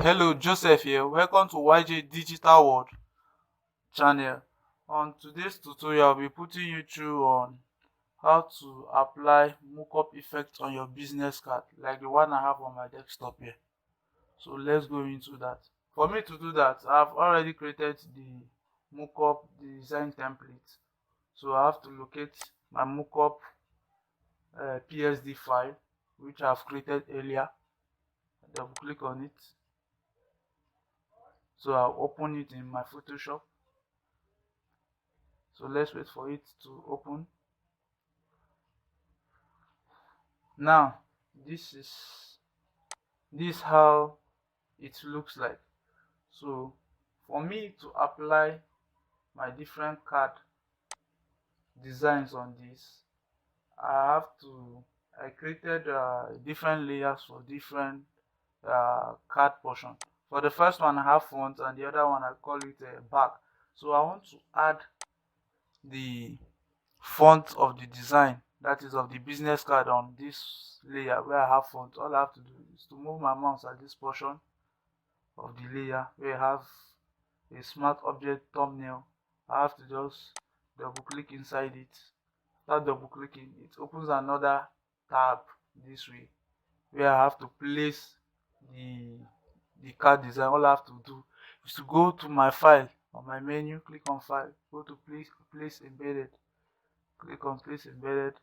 Hello, Joseph here. Welcome to YJ Digital World channel. On today's tutorial, I'll be putting you through on how to apply mockup effect on your business card, like the one I have on my desktop here. So let's go into that. For me to do that, I've already created the mockup design template. So I have to locate my mockup PSD file, which I've created earlier. Double click on it. So I'll open it in my Photoshop. So let's wait for it to open. Now this is how it looks like. So for me to apply my different card designs on this, I created different layers for different card portion. For the first one I have front, and the other one I call it back. So I want to add the font of the design, that is of the business card, on this layer where I have font. All I have to do is to move my mouse at this portion of the layer where I have a smart object thumbnail. I have to just double click inside it. After double clicking, it opens another tab this way where I have to place the card design. All I have to do is to go to my file on my menu, click on file, go to place embedded, click on place embedded.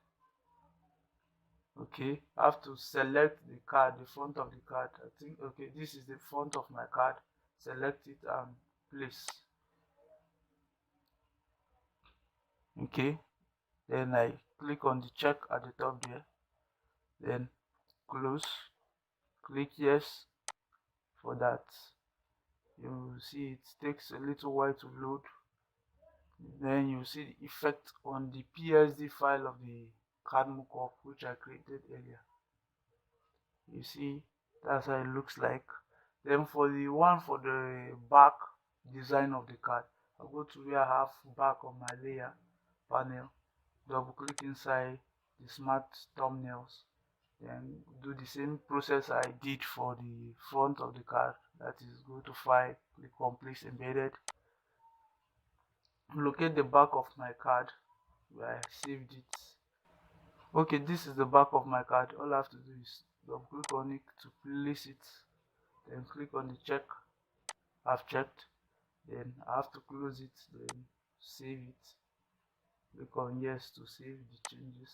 Okay, I have to select the card, the front of the card. I think, okay, this is the front of my card. Select it and place. Okay, then I click on the check at the top there, then close, click yes. For that, you see it takes a little while to load. Then you see the effect on the PSD file of the card mockup which I created earlier. You see, that's how it looks like. Then for the one for the back design of the card, I'll go to where I have back on my layer panel, double click inside the smart thumbnails, then do the same process I did for the front of the card. That is, go to file, click on place embedded, locate the back of my card where I saved it. Okay, this is the back of my card. All I have to do is double click on it to place it, then click on the check. I've checked, then I have to close it, then save it. Click on yes to save the changes.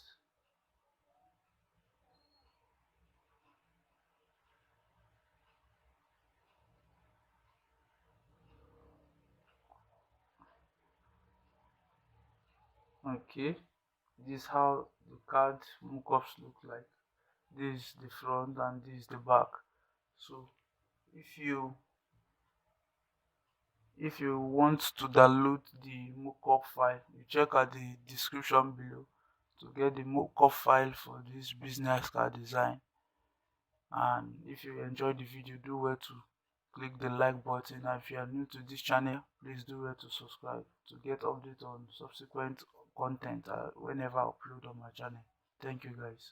Okay, this is how the card mockups look like. This is the front and this is the back. So if you want to download the mockup file, you check at the description below to get the mockup file for this business card design. And if you enjoyed the video, do well to click the like button, and if you are new to this channel, please do well to subscribe to get updates on subsequent content whenever I upload on my channel. Thank you guys.